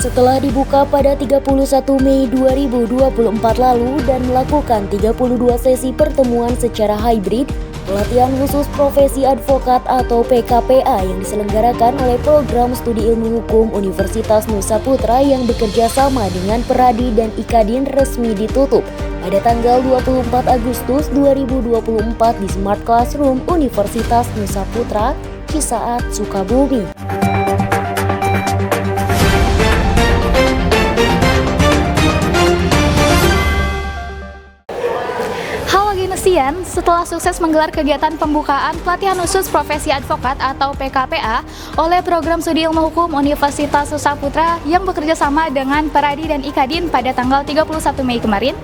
Setelah dibuka pada 31 Mei 2024 lalu dan melakukan 32 sesi pertemuan secara hybrid, pelatihan khusus profesi advokat atau PKPA yang diselenggarakan oleh Program Studi Ilmu Hukum Universitas Nusa Putra yang bekerja sama dengan Peradi dan Ikadin resmi ditutup pada tanggal 24 Agustus 2024 di Smart Classroom Universitas Nusa Putra, Cisaat, Sukabumi. Setelah sukses menggelar kegiatan pembukaan pelatihan khusus profesi advokat atau PKPA oleh Program Studi Ilmu Hukum Universitas Nusa Putra yang bekerja sama dengan Peradi dan Ikadin pada tanggal 31 Mei kemarin,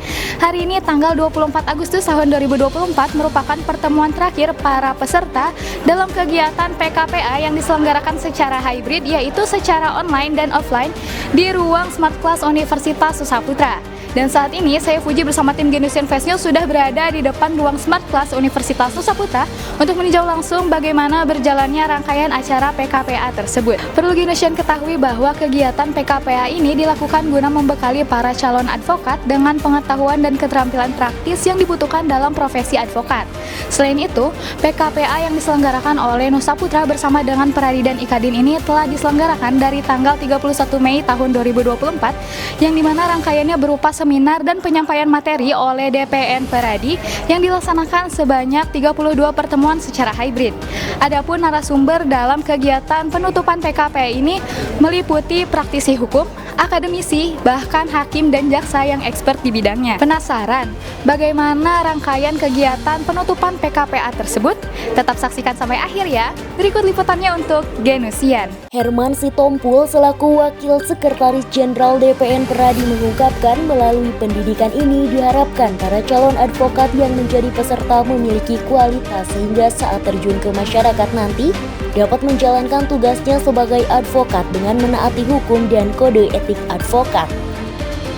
hari ini tanggal 24 Agustus tahun 2024 merupakan pertemuan terakhir para peserta dalam kegiatan PKPA yang diselenggarakan secara hybrid, yaitu secara online dan offline di ruang Smart Class Universitas Nusa Putra. Dan saat ini saya Fuji bersama tim Genusian Fast News sudah berada di depan ruang Smart Class Universitas Nusa Putra untuk meninjau langsung bagaimana berjalannya rangkaian acara PKPA tersebut. Perlu Genusian ketahui bahwa kegiatan PKPA ini dilakukan guna membekali para calon advokat dengan pengetahuan dan keterampilan praktis yang dibutuhkan dalam profesi advokat. Selain itu, PKPA yang diselenggarakan oleh Nusa Putra bersama dengan Peradi dan Ikadin ini telah diselenggarakan dari tanggal 31 Mei tahun 2024 yang dimana rangkaiannya berupa seminar dan penyampaian materi oleh DPN Peradi yang dilaksanakan sebanyak 32 pertemuan secara hybrid. Adapun narasumber dalam kegiatan penutupan PKPA ini meliputi praktisi hukum, akademisi, bahkan hakim dan jaksa yang expert di bidangnya. Penasaran bagaimana rangkaian kegiatan penutupan PKPA tersebut? Tetap saksikan sampai akhir ya. Berikut liputannya untuk Genusian. Herman Sitompul selaku Wakil Sekretaris Jenderal DPN Peradi mengungkapkan melalui pendidikan ini diharapkan para calon advokat yang menjadi peserta memiliki kualitas sehingga saat terjun ke masyarakat nanti dapat menjalankan tugasnya sebagai advokat dengan menaati hukum dan kode etik advokat.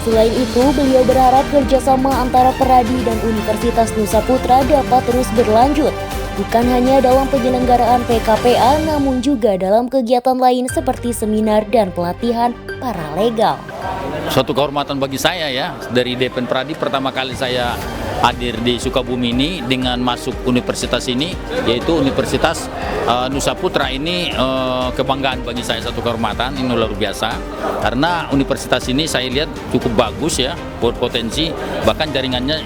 Selain itu, beliau berharap kerjasama antara Peradi dan Universitas Nusa Putra dapat terus berlanjut, bukan hanya dalam penyelenggaraan PKPA, namun juga dalam kegiatan lain seperti seminar dan pelatihan paralegal. Suatu kehormatan bagi saya ya, dari DPN Peradi pertama kali saya hadir di Sukabumi ini dengan masuk universitas ini, yaitu Universitas Nusa Putra ini kebanggaan bagi saya, satu kehormatan, ini luar biasa. Karena universitas ini saya lihat cukup bagus ya, berpotensi, bahkan jaringannya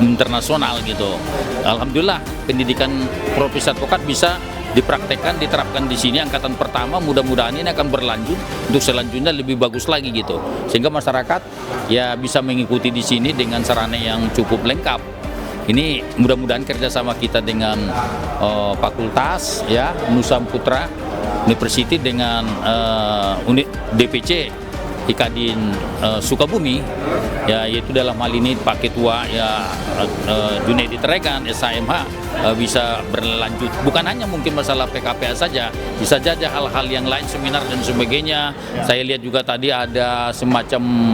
internasional gitu. Alhamdulillah pendidikan profesi advokat bisa dipraktekkan, diterapkan di sini angkatan pertama, mudah-mudahan ini akan berlanjut untuk selanjutnya lebih bagus lagi gitu, sehingga masyarakat ya bisa mengikuti di sini dengan sarana yang cukup lengkap. Ini mudah-mudahan kerjasama kita dengan fakultas ya Nusa Putra University dengan DPC Ikadin Sukabumi ya, yaitu dalam hal ini Pak Ketua ya Junaidi Tregan SHMH bisa berlanjut, bukan hanya mungkin masalah PKPA saja, bisa saja hal-hal yang lain, seminar dan sebagainya. Saya lihat juga tadi ada semacam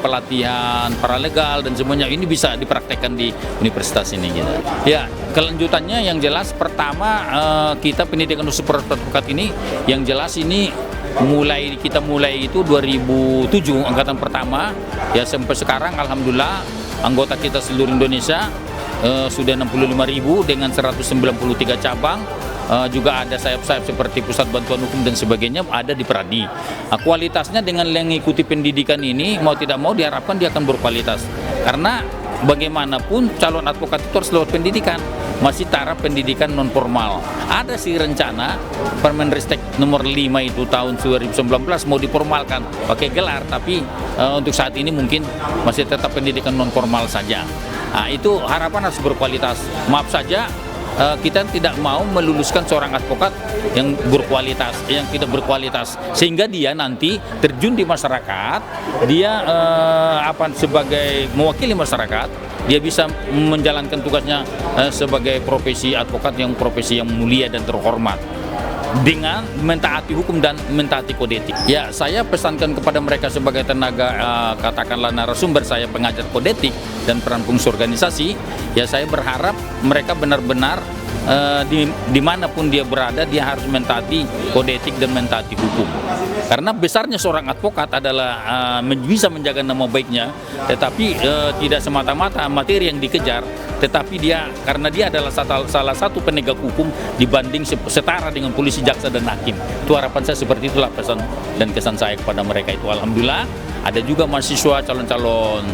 pelatihan paralegal dan semuanya, ini bisa dipraktekkan di universitas ini gitu. Ya, kelanjutannya yang jelas pertama kita pendidikan khusus advokat ini yang jelas ini kita mulai itu 2007 angkatan pertama ya, sampai sekarang alhamdulillah anggota kita seluruh Indonesia sudah 65.000 dengan 193 cabang. Juga ada sayap-sayap seperti pusat bantuan hukum dan sebagainya ada di Peradi. Kualitasnya dengan mengikuti pendidikan ini mau tidak mau diharapkan dia akan berkualitas, karena bagaimanapun calon advokat itu harus lewat pendidikan, masih taraf pendidikan non formal. Ada sih rencana Permenristek nomor 5 itu tahun 2019 mau diformalkan pakai gelar, tapi untuk saat ini mungkin masih tetap pendidikan non formal saja. Nah, itu harapan harus berkualitas. Maaf saja kita tidak mau meluluskan seorang advokat yang berkualitas, yang tidak berkualitas, sehingga dia nanti terjun di masyarakat, dia sebagai mewakili masyarakat, dia bisa menjalankan tugasnya sebagai profesi advokat yang profesi yang mulia dan terhormat dengan mentaati hukum dan mentaati kode etik. Ya, saya pesankan kepada mereka sebagai tenaga katakanlah narasumber saya, pengajar kode etik dan peran fungsi organisasi, ya saya berharap mereka benar-benar dimanapun dia berada dia harus mentaati kode etik dan mentaati hukum. Karena besarnya seorang advokat adalah bisa menjaga nama baiknya, tetapi tidak semata-mata materi yang dikejar, tetapi dia karena dia adalah salah satu penegak hukum dibanding setara dengan polisi, jaksa dan hakim. Itu harapan saya, seperti itulah pesan dan kesan saya kepada mereka itu. Alhamdulillah ada juga mahasiswa calon-calon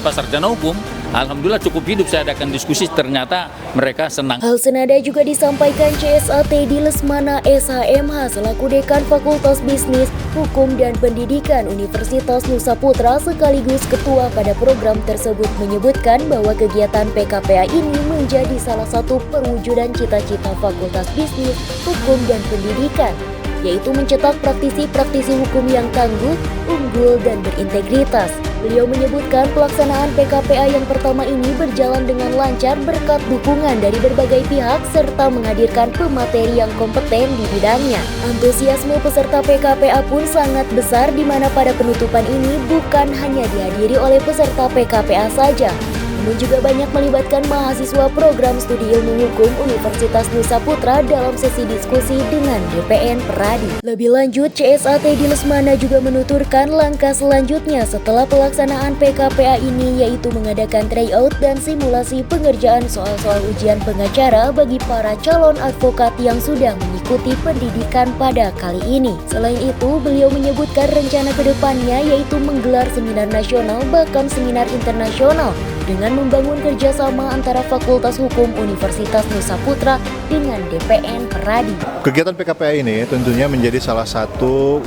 sarjana hukum. Alhamdulillah cukup hidup, saya adakan diskusi, ternyata mereka senang. Hal senada juga disampaikan CSAT di Lesmana SHMH selaku Dekan Fakultas Bisnis, Hukum dan Pendidikan Universitas Nusa Putra sekaligus ketua pada program tersebut, menyebutkan bahwa kegiatan PKPA ini menjadi salah satu perwujudan cita-cita Fakultas Bisnis, Hukum dan Pendidikan, yaitu mencetak praktisi-praktisi hukum yang tangguh, unggul, dan berintegritas. Beliau menyebutkan pelaksanaan PKPA yang pertama ini berjalan dengan lancar berkat dukungan dari berbagai pihak serta menghadirkan pemateri yang kompeten di bidangnya. Antusiasme peserta PKPA pun sangat besar, di mana pada penutupan ini bukan hanya dihadiri oleh peserta PKPA saja, namun juga banyak melibatkan mahasiswa program studi ilmu hukum Universitas Nusa Putra dalam sesi diskusi dengan DPN Peradi. Lebih lanjut, CSAT di Lesmana juga menuturkan langkah selanjutnya setelah pelaksanaan PKPA ini, yaitu mengadakan tryout dan simulasi pengerjaan soal-soal ujian pengacara bagi para calon advokat yang sudah mengikuti pendidikan pada kali ini. Selain itu, beliau menyebutkan rencana kedepannya yaitu menggelar seminar nasional bahkan seminar internasional dengan membangun kerjasama antara Fakultas Hukum Universitas Nusa Putra dengan DPN Peradi. Kegiatan PKPA ini tentunya menjadi salah satu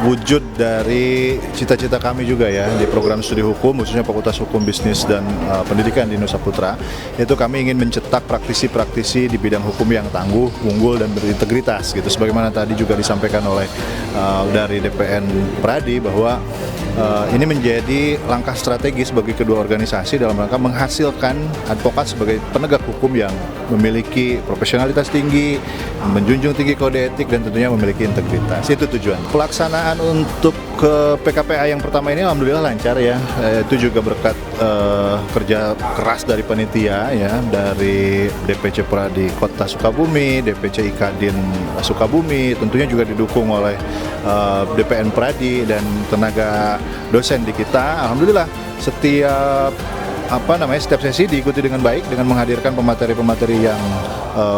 wujud dari cita-cita kami juga ya di program studi hukum, khususnya Fakultas Hukum Bisnis dan Pendidikan di Nusa Putra. Yaitu kami ingin mencetak praktisi-praktisi di bidang hukum yang tangguh, unggul, dan berintegritas gitu. Sebagaimana tadi juga disampaikan oleh dari DPN Peradi bahwa ini menjadi langkah strategis bagi kedua organisasi dalam rangka menghasilkan advokat sebagai penegak hukum yang memiliki profesionalitas tinggi, menjunjung tinggi kode etik, dan tentunya memiliki integritas. Itu tujuan. Pelaksanaan untuk ke PKPA yang pertama ini alhamdulillah lancar ya. Itu juga berkat kerja keras dari panitia ya, dari DPC Peradi Kota Sukabumi, DPC IKADIN Sukabumi, tentunya juga didukung oleh DPN Peradi dan tenaga dosen di kita. Alhamdulillah setiap setiap sesi diikuti dengan baik dengan menghadirkan pemateri-pemateri yang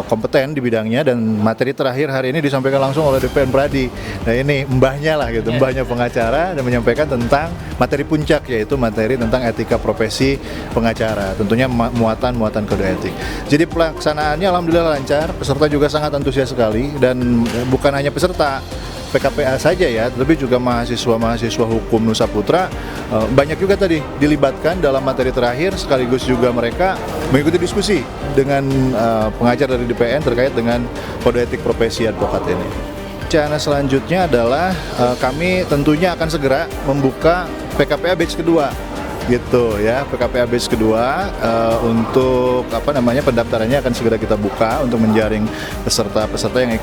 kompeten di bidangnya, dan materi terakhir hari ini disampaikan langsung oleh DPN Peradi. Nah ini mbahnya lah gitu, mbahnya pengacara, dan menyampaikan tentang materi puncak, yaitu materi tentang etika profesi pengacara, tentunya muatan kode etik. Jadi pelaksanaannya alhamdulillah lancar, peserta juga sangat antusias sekali, dan bukan hanya peserta PKPA saja ya, tapi juga mahasiswa hukum Nusa Putra banyak juga tadi dilibatkan dalam materi terakhir, sekaligus juga mereka mengikuti diskusi dengan pengajar dari DPN terkait dengan kode etik profesi advokat ini. Rencana selanjutnya adalah kami tentunya akan segera membuka PKPA batch kedua gitu ya. PKPA batch kedua untuk pendaftarannya akan segera kita buka untuk menjaring peserta-peserta yang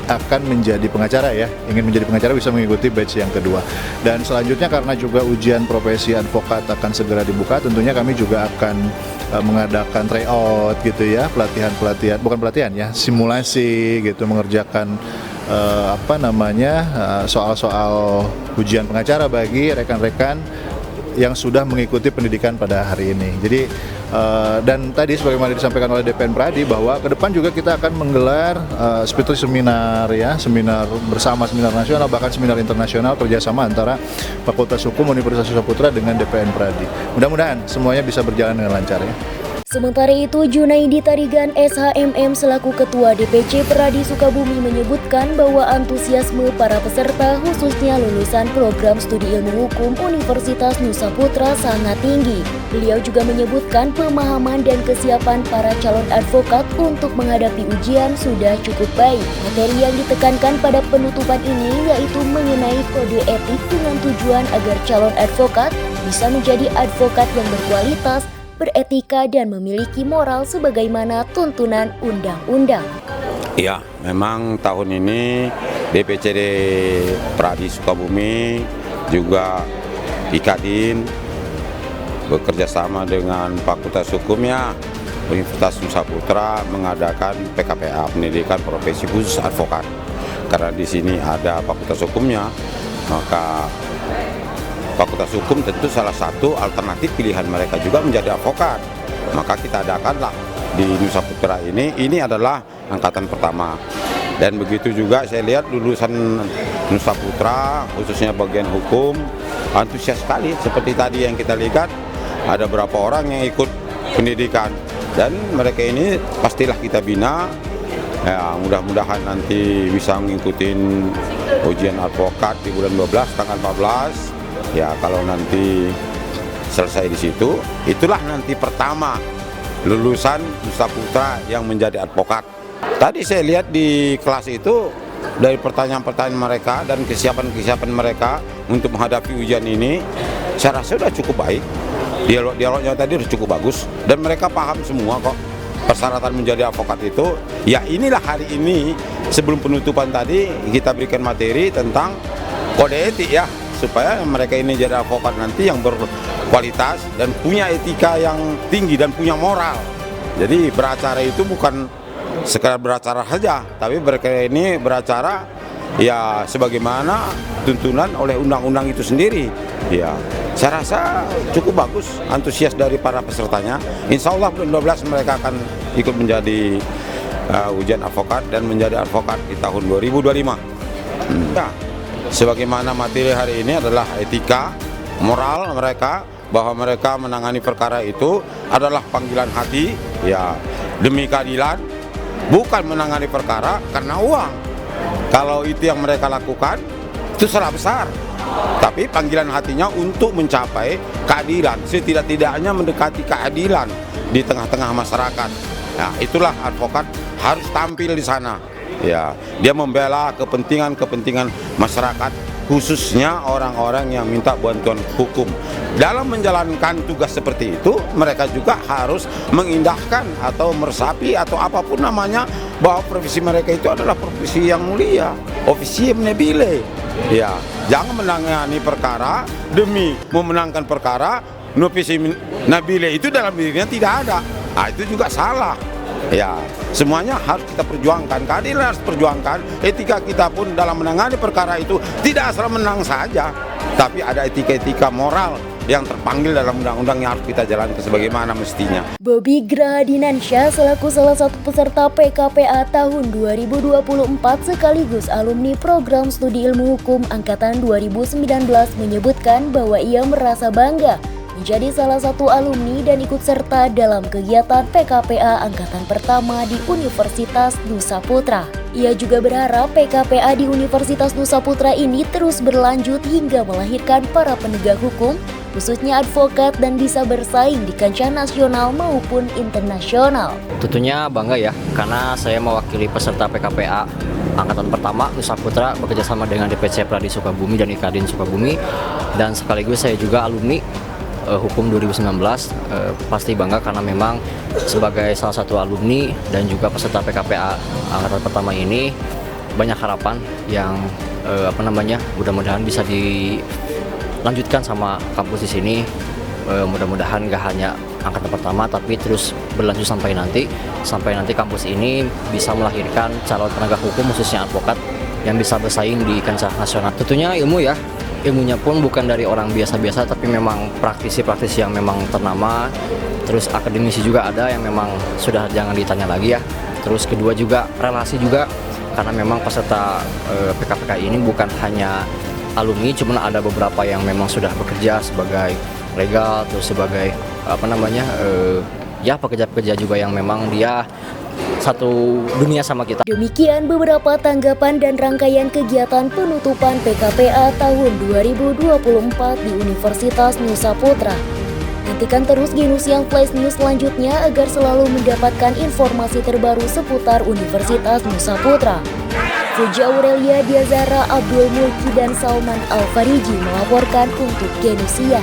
akan menjadi pengacara ya, ingin menjadi pengacara bisa mengikuti batch yang kedua. Dan selanjutnya karena juga ujian profesi advokat akan segera dibuka, tentunya kami juga akan mengadakan tryout gitu ya, simulasi gitu, mengerjakan soal-soal ujian pengacara bagi rekan-rekan yang sudah mengikuti pendidikan pada hari ini. Jadi dan tadi sebagaimana disampaikan oleh DPN Peradi bahwa ke depan juga kita akan menggelar seperti seminar ya, seminar bersama, seminar nasional, bahkan seminar internasional kerjasama antara Fakultas Hukum Universitas Nusa Putra dengan DPN Peradi. Mudah-mudahan semuanya bisa berjalan dengan lancar ya. Sementara itu, Junaidi Tarigan SHMM selaku Ketua DPC Peradi Sukabumi menyebutkan bahwa antusiasme para peserta khususnya lulusan program studi ilmu hukum Universitas Nusa Putra sangat tinggi. Beliau juga menyebutkan pemahaman dan kesiapan para calon advokat untuk menghadapi ujian sudah cukup baik. Materi yang ditekankan pada penutupan ini yaitu mengenai kode etik dengan tujuan agar calon advokat bisa menjadi advokat yang berkualitas, beretika, dan memiliki moral sebagaimana tuntunan undang-undang. Ya, memang tahun ini DPCD Peradi Sukabumi juga IKADIN bekerja sama dengan Fakultas Hukum ya, Universitas Nusa Putra mengadakan PKPA, pendidikan profesi khusus advokat. Karena di sini ada Fakultas Hukumnya, maka Fakultas Hukum tentu salah satu alternatif pilihan mereka juga menjadi advokat. Maka kita adakanlah di Nusa Putra ini adalah angkatan pertama. Dan begitu juga saya lihat lulusan Nusa Putra, khususnya bagian hukum, antusias sekali. Seperti tadi yang kita lihat, ada beberapa orang yang ikut pendidikan. Dan mereka ini pastilah kita bina, ya, mudah-mudahan nanti bisa mengikuti ujian advokat di bulan 12, tanggal 14. Ya, kalau nanti selesai di situ, itulah nanti pertama lulusan Nusa Putra yang menjadi advokat. Tadi saya lihat di kelas itu dari pertanyaan-pertanyaan mereka dan kesiapan-kesiapan mereka untuk menghadapi ujian ini, saya rasa sudah cukup baik. Dialognya tadi sudah cukup bagus dan mereka paham semua kok persyaratan menjadi advokat itu. Ya inilah hari ini sebelum penutupan tadi kita berikan materi tentang kode etik ya, supaya mereka ini jadi advokat nanti yang berkualitas dan punya etika yang tinggi dan punya moral. Jadi beracara itu bukan sekedar beracara saja, tapi mereka ini beracara ya sebagaimana tuntunan oleh undang-undang itu sendiri. Ya, saya rasa cukup bagus antusias dari para pesertanya. Insya Allah bulan 12 mereka akan ikut menjadi ujian advokat dan menjadi advokat di tahun 2025. Ya, sebagaimana materi hari ini adalah etika, moral mereka, bahwa mereka menangani perkara itu adalah panggilan hati, ya demi keadilan, bukan menangani perkara karena uang. Kalau itu yang mereka lakukan, itu salah besar. Tapi panggilan hatinya untuk mencapai keadilan, setidak-tidaknya mendekati keadilan di tengah-tengah masyarakat. Nah, itulah advokat harus tampil di sana. Ya, dia membela kepentingan masyarakat, khususnya orang-orang yang minta bantuan hukum. Dalam menjalankan tugas seperti itu, mereka juga harus mengindahkan atau meresapi atau apapun namanya bahwa profesi mereka itu adalah profesi yang mulia, officium nobile. Ya, jangan menangani perkara demi memenangkan perkara, officium nobile itu dalam dirinya tidak ada. Nah, itu juga salah. Ya, semuanya harus kita perjuangkan, keadilan harus perjuangkan. Etika kita pun dalam menangani perkara itu tidak asal menang saja, tapi ada etika-etika moral yang terpanggil dalam undang-undang yang harus kita jalankan sebagaimana mestinya. Bobi Grahadinansyah selaku salah satu peserta PKPA tahun 2024 sekaligus alumni program studi ilmu hukum angkatan 2019 menyebutkan bahwa ia merasa bangga menjadi salah satu alumni dan ikut serta dalam kegiatan PKPA angkatan pertama di Universitas Nusa Putra. Ia juga berharap PKPA di Universitas Nusa Putra ini terus berlanjut hingga melahirkan para penegak hukum, khususnya advokat, dan bisa bersaing di kancah nasional maupun internasional. Tentunya bangga ya, karena saya mewakili peserta PKPA angkatan pertama Nusa Putra bekerjasama dengan DPC Pradi Sukabumi dan IKADIN Sukabumi, dan sekaligus saya juga alumni Hukum 2019. Pasti bangga karena memang sebagai salah satu alumni dan juga peserta PKPA angkatan pertama ini banyak harapan yang mudah-mudahan bisa dilanjutkan sama kampus di sini. Mudah-mudahan gak hanya angkatan pertama tapi terus berlanjut sampai nanti kampus ini bisa melahirkan calon penegak hukum khususnya advokat yang bisa bersaing di kancah nasional. Tentunya ilmunya pun bukan dari orang biasa-biasa, tapi memang praktisi-praktisi yang memang ternama. Terus akademisi juga ada yang memang sudah jangan ditanya lagi ya. Terus kedua juga relasi juga, karena memang peserta PKPK ini bukan hanya alumni, cuman ada beberapa yang memang sudah bekerja sebagai legal, terus sebagai pekerja-pekerja juga yang memang dia satu dunia sama kita. Demikian beberapa tanggapan dan rangkaian kegiatan penutupan PKPA tahun 2024 di Universitas Nusa Putra. Nantikan terus Genus yang Flash News selanjutnya agar selalu mendapatkan informasi terbaru seputar Universitas Nusa Putra. Fuja Aurelia Diazara, Abdul Mulki, dan Salman Al-Fariji melaporkan untuk Genusia.